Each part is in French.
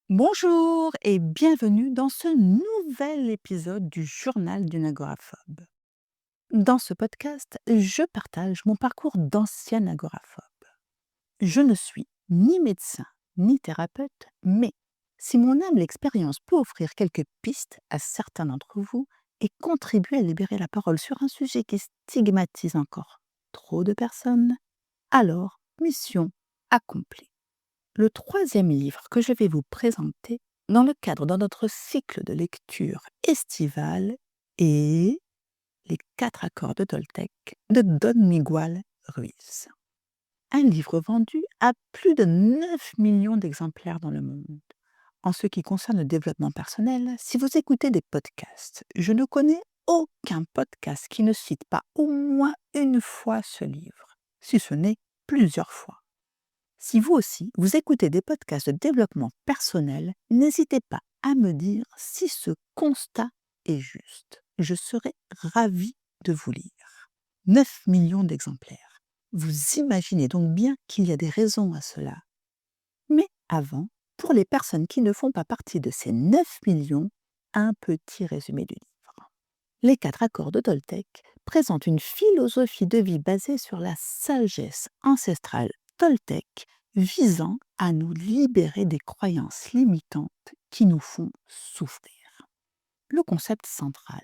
Bonjour et bienvenue dans ce nouvel épisode du journal d'une agoraphobe. Dans ce podcast, je partage mon parcours d'ancienne agoraphobe. Je ne suis ni médecin ni thérapeute, mais si mon humble expérience peut offrir quelques pistes à certains d'entre vous et contribuer à libérer la parole sur un sujet qui stigmatise encore trop de personnes, alors mission accomplie. Le troisième livre que je vais vous présenter dans le cadre de notre cycle de lecture estivale est Les 4 accords de Toltec de Don Miguel Ruiz. Un livre vendu à plus de 9 millions d'exemplaires dans le monde. En ce qui concerne le développement personnel, si vous écoutez des podcasts, je ne connais aucun podcast qui ne cite pas au moins une fois ce livre, si ce n'est plusieurs fois. Si vous aussi, vous écoutez des podcasts de développement personnel, n'hésitez pas à me dire si ce constat est juste. Je serai ravie de vous lire. 9 millions d'exemplaires. Vous imaginez donc bien qu'il y a des raisons à cela. Mais avant, pour les personnes qui ne font pas partie de ces 9 millions, un petit résumé du livre. Les 4 accords de Toltec présentent une philosophie de vie basée sur la sagesse ancestrale Toltec visant à nous libérer des croyances limitantes qui nous font souffrir. Le concept central.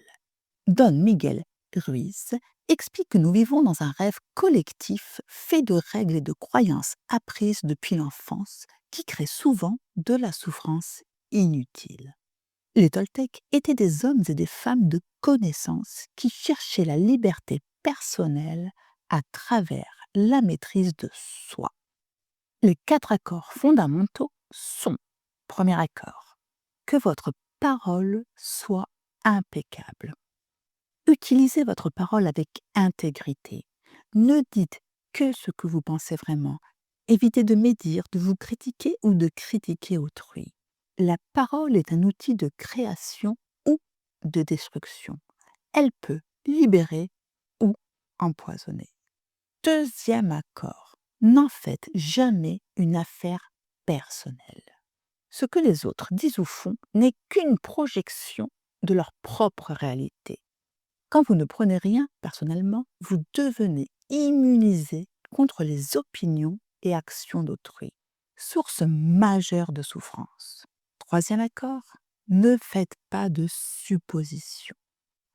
Don Miguel Ruiz explique que nous vivons dans un rêve collectif fait de règles et de croyances apprises depuis l'enfance qui créent souvent de la souffrance inutile. Les Toltecs étaient des hommes et des femmes de connaissance qui cherchaient la liberté personnelle à travers la maîtrise de soi. Les 4 accords fondamentaux sont: premier accord, que votre parole soit impeccable. Utilisez votre parole avec intégrité. Ne dites que ce que vous pensez vraiment. Évitez de médire, de vous critiquer ou de critiquer autrui. La parole est un outil de création ou de destruction. Elle peut libérer ou empoisonner. Deuxième accord, n'en faites jamais une affaire personnelle. Ce que les autres disent ou font n'est qu'une projection de leur propre réalité. Quand vous ne prenez rien personnellement, vous devenez immunisé contre les opinions et actions d'autrui, source majeure de souffrance. Troisième accord, ne faites pas de suppositions.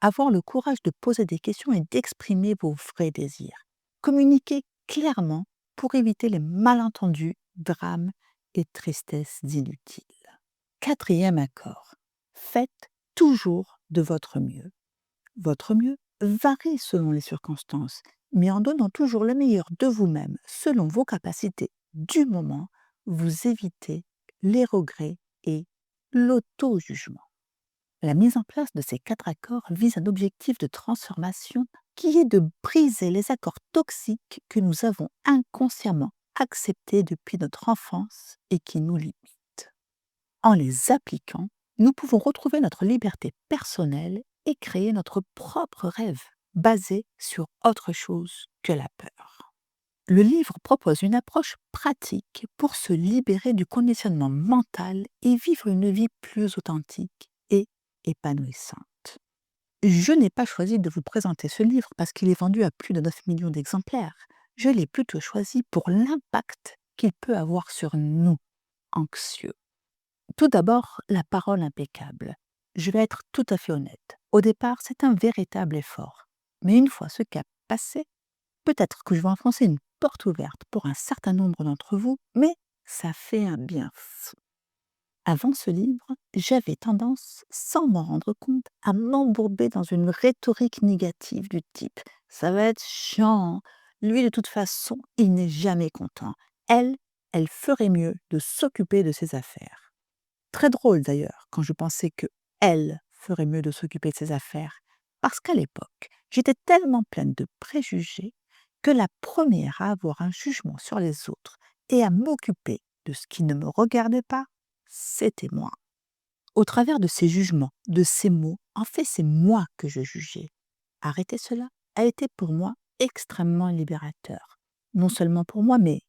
Avoir le courage de poser des questions et d'exprimer vos vrais désirs. Communiquez clairement pour éviter les malentendus, drames et tristesses inutiles. Quatrième accord, faites toujours de votre mieux. Votre mieux varie selon les circonstances, mais en donnant toujours le meilleur de vous-même selon vos capacités du moment, vous évitez les regrets et l'auto-jugement. La mise en place de ces 4 accords vise un objectif de transformation qui est de briser les accords toxiques que nous avons inconsciemment acceptés depuis notre enfance et qui nous limitent. En les appliquant, nous pouvons retrouver notre liberté personnelle et créer notre propre rêve, basé sur autre chose que la peur. Le livre propose une approche pratique pour se libérer du conditionnement mental et vivre une vie plus authentique et épanouissante. Je n'ai pas choisi de vous présenter ce livre parce qu'il est vendu à plus de 9 millions d'exemplaires. Je l'ai plutôt choisi pour l'impact qu'il peut avoir sur nous, anxieux. Tout d'abord, la parole impeccable. Je vais être tout à fait honnête. Au départ, c'est un véritable effort. Mais une fois ce cap passé, peut-être que je vais enfoncer une porte ouverte pour un certain nombre d'entre vous, mais ça fait un bien fou. Avant ce livre, j'avais tendance, sans m'en rendre compte, à m'embourber dans une rhétorique négative du type: ça va être chiant, lui de toute façon, il n'est jamais content. Elle ferait mieux de s'occuper de ses affaires. Très drôle d'ailleurs, quand je pensais que elle ferait mieux de s'occuper de ses affaires, parce qu'à l'époque, j'étais tellement pleine de préjugés que la première à avoir un jugement sur les autres et à m'occuper de ce qui ne me regardait pas, c'était moi. Au travers de ces jugements, de ces mots, en fait, c'est moi que je jugeais. Arrêter cela a été pour moi extrêmement libérateur. Non seulement pour moi, mais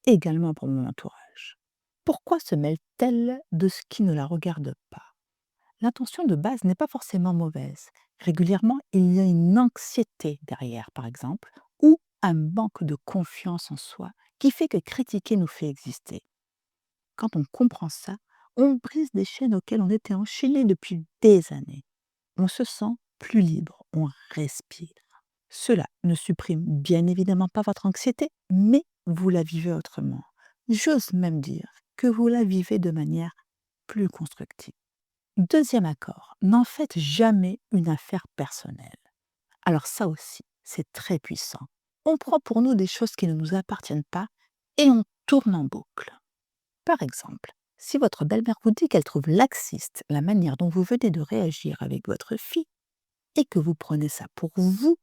également pour mon entourage. Pourquoi se mêle-t-elle de ce qui ne la regarde pas? L'intention de base n'est pas forcément mauvaise. Régulièrement, il y a une anxiété derrière, par exemple, ou un manque de confiance en soi qui fait que critiquer nous fait exister. Quand on comprend ça, on brise des chaînes auxquelles on était enchaîné depuis des années. On se sent plus libre, on respire. Cela ne supprime bien évidemment pas votre anxiété, mais vous la vivez autrement. J'ose même dire que vous la vivez de manière plus constructive. Deuxième accord, n'en faites jamais une affaire personnelle. Alors ça aussi, c'est très puissant. On prend pour nous des choses qui ne nous appartiennent pas et on tourne en boucle. Par exemple, si votre belle-mère vous dit qu'elle trouve laxiste la manière dont vous venez de réagir avec votre fille et que vous prenez ça pour vous,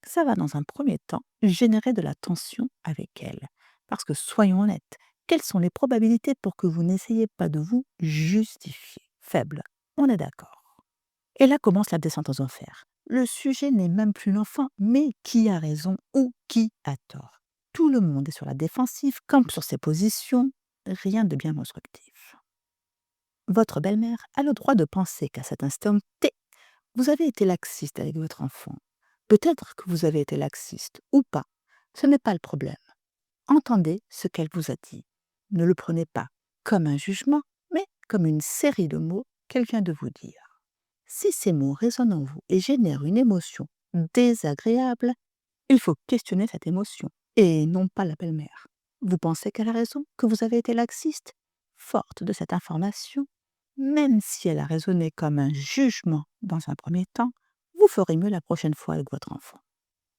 ça va dans un premier temps générer de la tension avec elle. Parce que soyons honnêtes, quelles sont les probabilités pour que vous n'essayiez pas de vous justifier? Faible, on est d'accord. Et là commence la descente aux enfers. Le sujet n'est même plus l'enfant, mais qui a raison ou qui a tort. Tout le monde est sur la défensive, campe sur ses positions, rien de bien constructif. Votre belle-mère a le droit de penser qu'à cet instant T, vous avez été laxiste avec votre enfant. Peut-être que vous avez été laxiste ou pas. Ce n'est pas le problème. Entendez ce qu'elle vous a dit. Ne le prenez pas comme un jugement, mais comme une série de mots qu'elle vient de vous dire. Si ces mots résonnent en vous et génèrent une émotion désagréable, il faut questionner cette émotion et non pas la belle-mère. Vous pensez qu'elle a raison, que vous avez été laxiste? Forte de cette information, même si elle a résonné comme un jugement dans un premier temps, vous ferez mieux la prochaine fois avec votre enfant.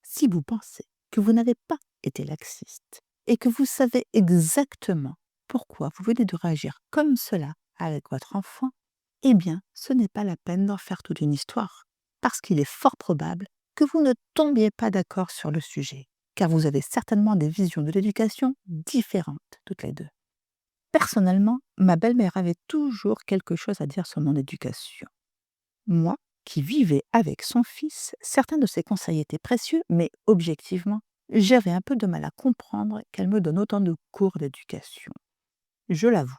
Si vous pensez que vous n'avez pas été laxiste et que vous savez exactement pourquoi vous venez de réagir comme cela avec votre enfant, eh bien, ce n'est pas la peine d'en faire toute une histoire, parce qu'il est fort probable que vous ne tombiez pas d'accord sur le sujet, car vous avez certainement des visions de l'éducation différentes toutes les deux. Personnellement, ma belle-mère avait toujours quelque chose à dire sur mon éducation. Moi, qui vivais avec son fils, certains de ses conseils étaient précieux, mais objectivement, j'avais un peu de mal à comprendre qu'elle me donne autant de cours d'éducation. Je l'avoue,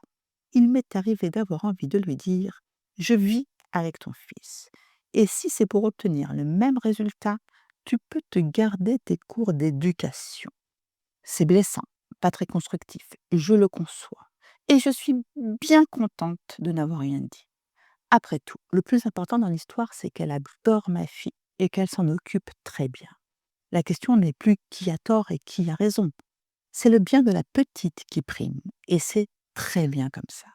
il m'est arrivé d'avoir envie de lui dire: «Je vis avec ton fils, et si c'est pour obtenir le même résultat, tu peux te garder tes cours d'éducation». C'est blessant, pas très constructif, je le conçois, et je suis bien contente de n'avoir rien dit. Après tout, le plus important dans l'histoire, c'est qu'elle adore ma fille et qu'elle s'en occupe très bien. La question n'est plus qui a tort et qui a raison. C'est le bien de la petite qui prime, et c'est très bien comme ça.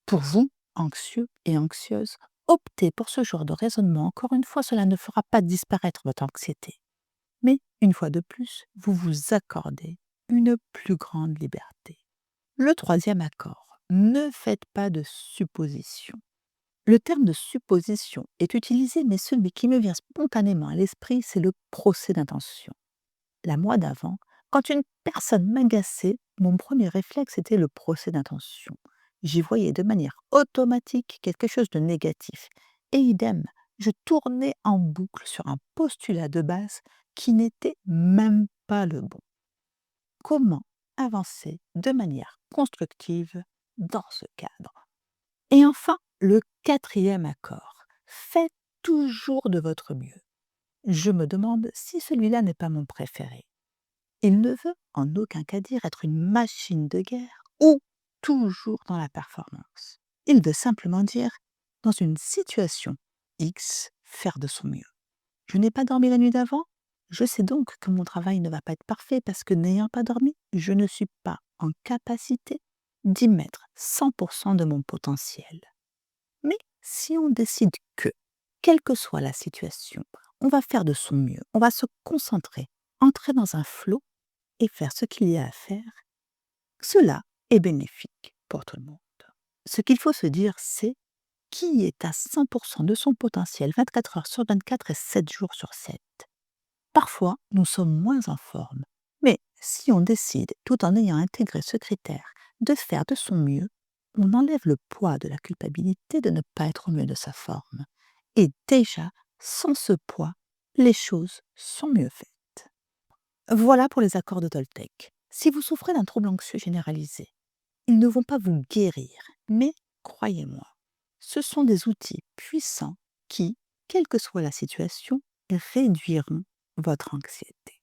Pour vous, anxieux et anxieuse, optez pour ce genre de raisonnement. Encore une fois, cela ne fera pas disparaître votre anxiété. Mais, une fois de plus, vous vous accordez une plus grande liberté. Le troisième accord, ne faites pas de suppositions. Le terme de supposition est utilisé, mais celui qui me vient spontanément à l'esprit, c'est le procès d'intention. La moi d'avant, quand une personne m'agaçait, mon premier réflexe était le procès d'intention. J'y voyais de manière automatique quelque chose de négatif. Et idem, je tournais en boucle sur un postulat de base qui n'était même pas le bon. Comment avancer de manière constructive dans ce cadre? Et enfin, le quatrième accord. Faites toujours de votre mieux. Je me demande si celui-là n'est pas mon préféré. Il ne veut en aucun cas dire être une machine de guerre ou toujours dans la performance. Il veut simplement dire, dans une situation X, faire de son mieux. Je n'ai pas dormi la nuit d'avant. Je sais donc que mon travail ne va pas être parfait parce que n'ayant pas dormi, je ne suis pas en capacité d'y mettre 100% de mon potentiel. Mais si on décide que, quelle que soit la situation, on va faire de son mieux, on va se concentrer, entrer dans un flot et faire ce qu'il y a à faire, cela est bénéfique pour tout le monde. Ce qu'il faut se dire, c'est qui est à 100% de son potentiel 24 heures sur 24 et 7 jours sur 7. Parfois, nous sommes moins en forme, mais si on décide, tout en ayant intégré ce critère, de faire de son mieux, on enlève le poids de la culpabilité de ne pas être au mieux de sa forme. Et déjà, sans ce poids, les choses sont mieux faites. Voilà pour les accords de Toltec. Si vous souffrez d'un trouble anxieux généralisé, ils ne vont pas vous guérir, mais croyez-moi, ce sont des outils puissants qui, quelle que soit la situation, réduiront votre anxiété.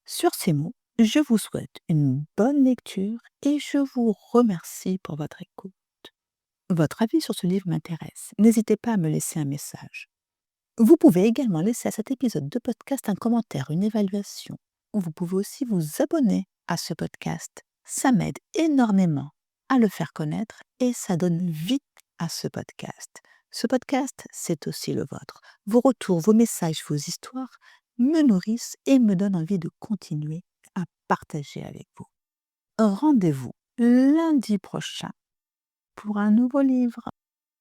Sur ces mots, je vous souhaite une bonne lecture et je vous remercie pour votre écoute. Votre avis sur ce livre m'intéresse. N'hésitez pas à me laisser un message. Vous pouvez également laisser à cet épisode de podcast un commentaire, une évaluation. Vous pouvez aussi vous abonner à ce podcast. Ça m'aide énormément à le faire connaître et ça donne vie à ce podcast. Ce podcast, c'est aussi le vôtre. Vos retours, vos messages, vos histoires me nourrissent et me donnent envie de continuer à partager avec vous. Rendez-vous lundi prochain pour un nouveau livre.